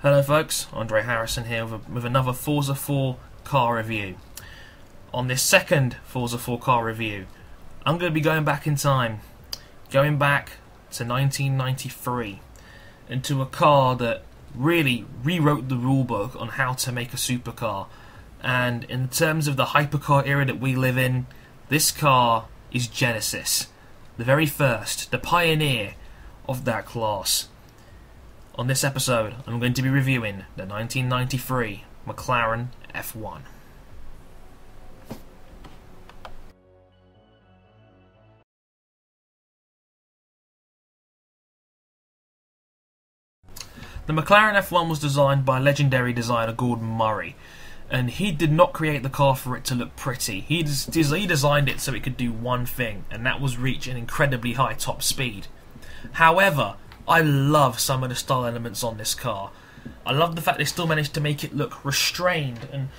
Hello folks, Andre Harrison here with another Forza 4 car review. On this second Forza 4 car review, I'm going to be going back in time, going back to 1993, into a car that really rewrote the rulebook on how to make a supercar. And in terms of the hypercar era that we live in, this car is Genesis, the very first, the pioneer of that class. On this episode, I'm going to be reviewing the 1993 McLaren F1. The McLaren F1 was designed by legendary designer Gordon Murray, and he did not create the car for it to look pretty. He designed it so it could do one thing, and that was reach an incredibly high top speed. However, I love some of the style elements on this car. I love the fact they still managed to make it look restrained and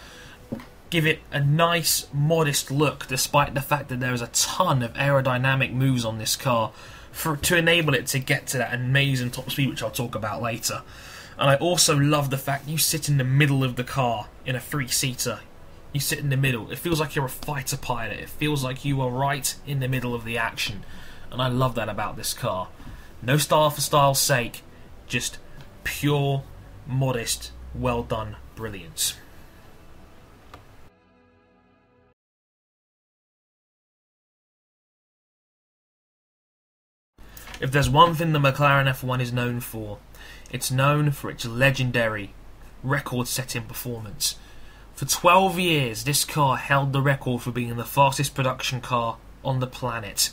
give it a nice, modest look, despite the fact that there is a ton of aerodynamic moves on this car to enable it to get to that amazing top speed, which I'll talk about later. And I also love the fact you sit in the middle of the car in a three-seater. You sit in the middle. It feels like you're a fighter pilot. It feels like you are right in the middle of the action. And I love that about this car. No style for style's sake, just pure, modest, well done brilliance. If there's one thing the McLaren F1 is known for, it's known for its legendary record-setting performance. For 12 years, this car held the record for being the fastest production car on the planet.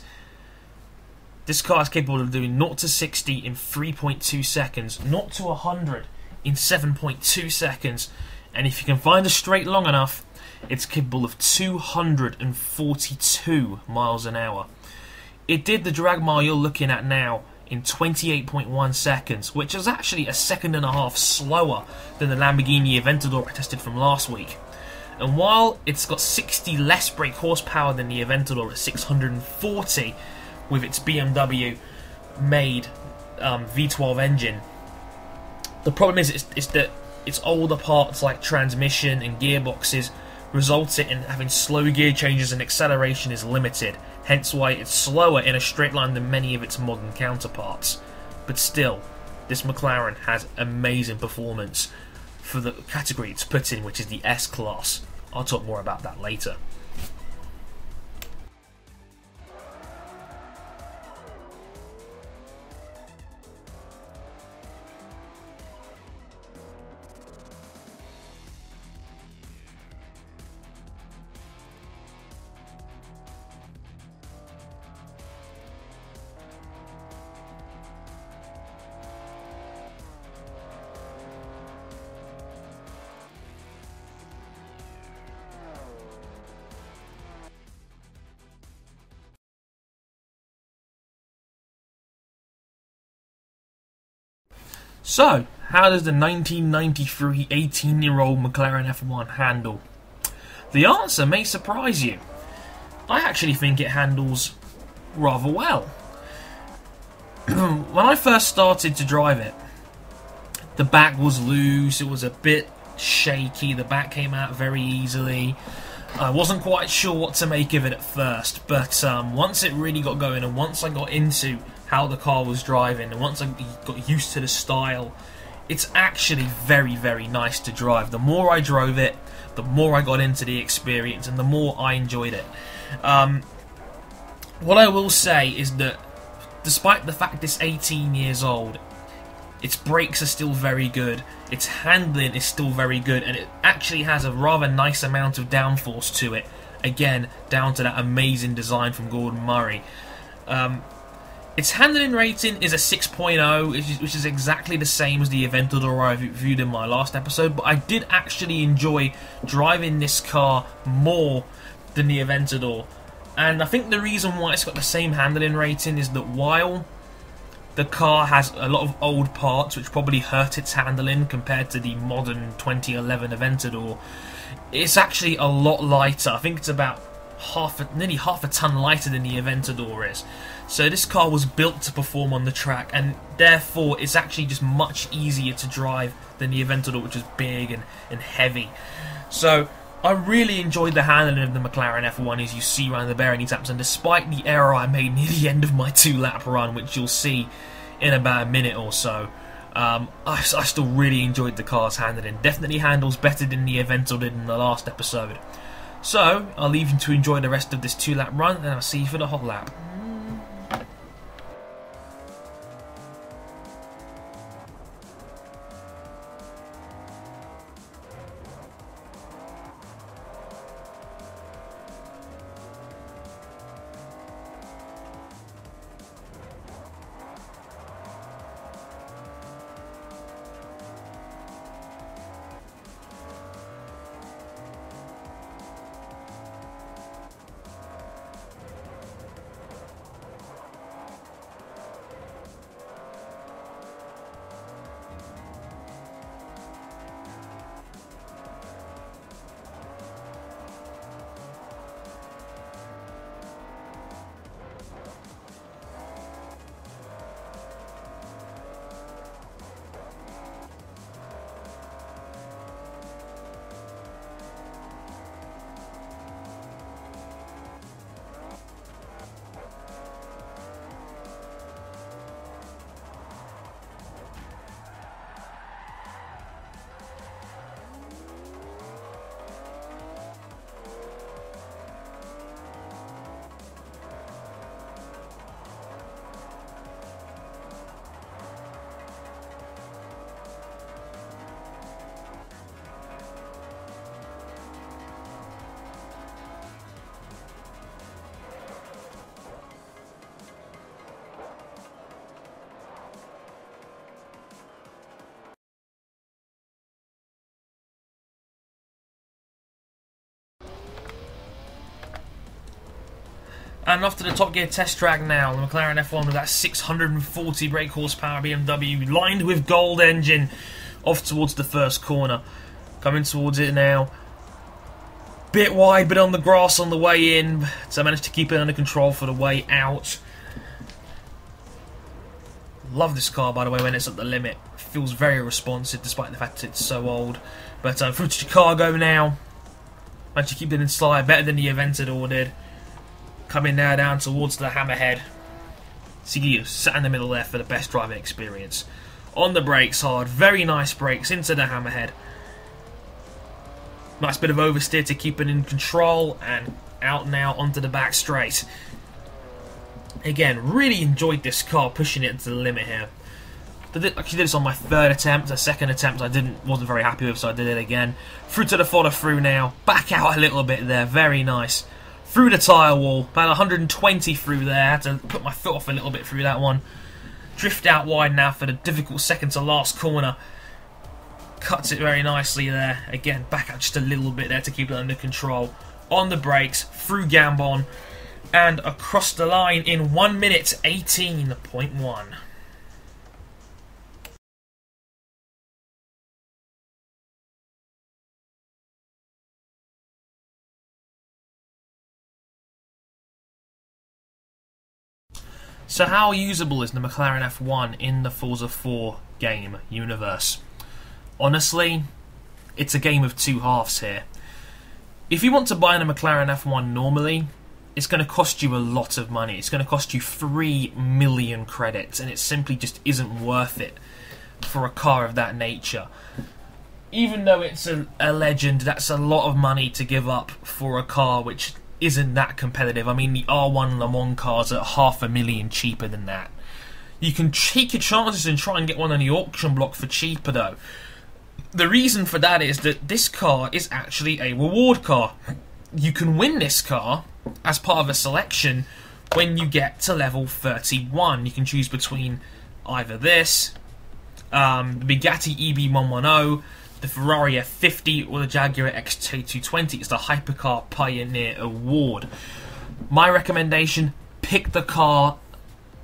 This car is capable of doing 0 to 60 in 3.2 seconds, 0 to 100 in 7.2 seconds, and if you can find a straight long enough, it's capable of 242 miles an hour. It did the drag mile you're looking at now in 28.1 seconds, which is actually a second and a half slower than the Lamborghini Aventador I tested from last week. And while it's got 60 less brake horsepower than the Aventador at 640, with its BMW made V12 engine, the problem is that its older parts like transmission and gearboxes result in having slow gear changes and acceleration is limited, hence why it's slower in a straight line than many of its modern counterparts. But still, this McLaren has amazing performance for the category it's put in, which is the S-Class. I'll talk more about that later. So, how does the 1993 18-year-old McLaren F1 handle? The answer may surprise you. I actually think it handles rather well. When I first started to drive it, the back was loose, it was a bit shaky, the back came out very easily. I wasn't quite sure what to make of it at first, but once it really got going and once I got into how the car was driving and once I got used to the style, it's actually very, very nice to drive. The more I drove it, the more I got into the experience and the more I enjoyed it. What I will say is that despite the fact it's 18 years old, its brakes are still very good, its handling is still very good, and it actually has a rather nice amount of downforce to it, again down to that amazing design from Gordon Murray. Its handling rating is a 6.0, which is exactly the same as the Aventador I reviewed in my last episode, but I did actually enjoy driving this car more than the Aventador. And I think the reason why it's got the same handling rating is that while the car has a lot of old parts which probably hurt its handling compared to the modern 2011 Aventador, it's actually a lot lighter. I think it's about nearly half a ton lighter than the Aventador is. So this car was built to perform on the track, and therefore it's actually just much easier to drive than the Aventador, which is big and heavy. So I really enjoyed the handling of the McLaren F1, as you see around the bearing taps, and despite the error I made near the end of my 2-lap run, which you'll see in about a minute or so, I still really enjoyed the car's handling. Definitely handles better than the Aventador did in the last episode. So I'll leave you to enjoy the rest of this 2-lap run, and I'll see you for the hot lap. And off to the Top Gear test track now. The McLaren F1 with that 640 brake horsepower BMW, lined with gold engine, off towards the first corner. Coming towards it now. Bit wide, but on the grass on the way in. So I managed to keep it under control for the way out. Love this car, by the way, when it's at the limit. Feels very responsive, despite the fact it's so old. But through to Chicago now. Managed to keep it in slide, better than the Aventador did. Coming now down towards the hammerhead. Siggy sat in the middle there for the best driving experience. On the brakes hard, very nice brakes into the hammerhead. Nice bit of oversteer to keep it in control, and out now onto the back straight. Again, really enjoyed this car, pushing it to the limit here. I actually did this on my third attempt. The second attempt I wasn't very happy with, so I did it again. Through to the follow through now. Back out a little bit there, very nice. Through the tyre wall, about 120 through there. Had to put my foot off a little bit through that one. Drift out wide now for the difficult second to last corner. Cuts it very nicely there. Again, back out just a little bit there to keep it under control. On the brakes, through Gambon, and across the line in 1 minute 18.1. So how usable is the McLaren F1 in the Forza 4 game universe? Honestly, it's a game of two halves here. If you want to buy a McLaren F1 normally, it's going to cost you a lot of money. It's going to cost you 3 million credits, and it simply just isn't worth it for a car of that nature. Even though it's a legend, that's a lot of money to give up for a car which isn't that competitive. I mean, the R1 Le Mans cars are $500,000 cheaper than that. You can take your chances and try and get one on the auction block for cheaper, though. The reason for that is that this car is actually a reward car. You can win this car as part of a selection when you get to level 31. You can choose between either this, the Bugatti EB110, the Ferrari F50, or the Jaguar XT220. It's the Hypercar Pioneer Award. My recommendation: pick that car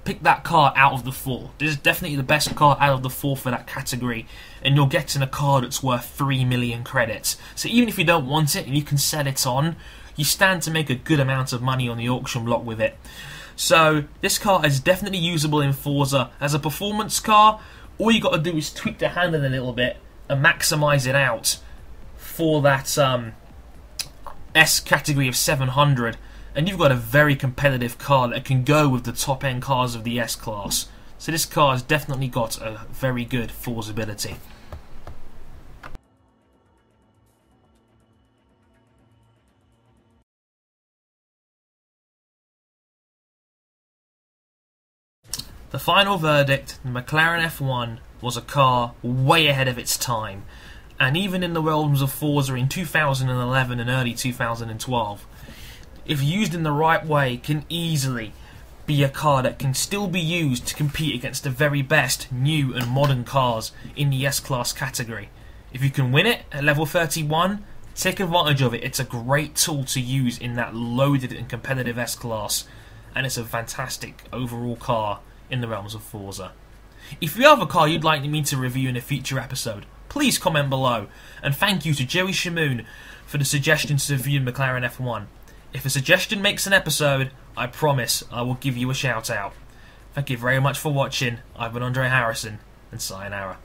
out of the four. This is definitely the best car out of the four for that category, and you're getting a car that's worth 3 million credits. So even if you don't want it and you can sell it on, you stand to make a good amount of money on the auction block with it. So this car is definitely usable in Forza as a performance car. All you got to do is tweak the handle a little bit and maximise it out for that S category of 700, and you've got a very competitive car that can go with the top end cars of the S class. So this car has definitely got a very good Forzability. The final verdict, the McLaren F1 was a car way ahead of its time, and even in the realms of Forza in 2011 and early 2012, if used in the right way, can easily be a car that can still be used to compete against the very best new and modern cars in the S-Class category. If you can win it at level 31, take advantage of it. It's a great tool to use in that loaded and competitive S-Class, and it's a fantastic overall car in the realms of Forza. If you have a car you'd like me to review in a future episode, please comment below, and thank you to Joey Shamoon for the suggestion to review McLaren F1. If a suggestion makes an episode, I promise I will give you a shout out. Thank you very much for watching. I've been Andre Harrison, and sayonara.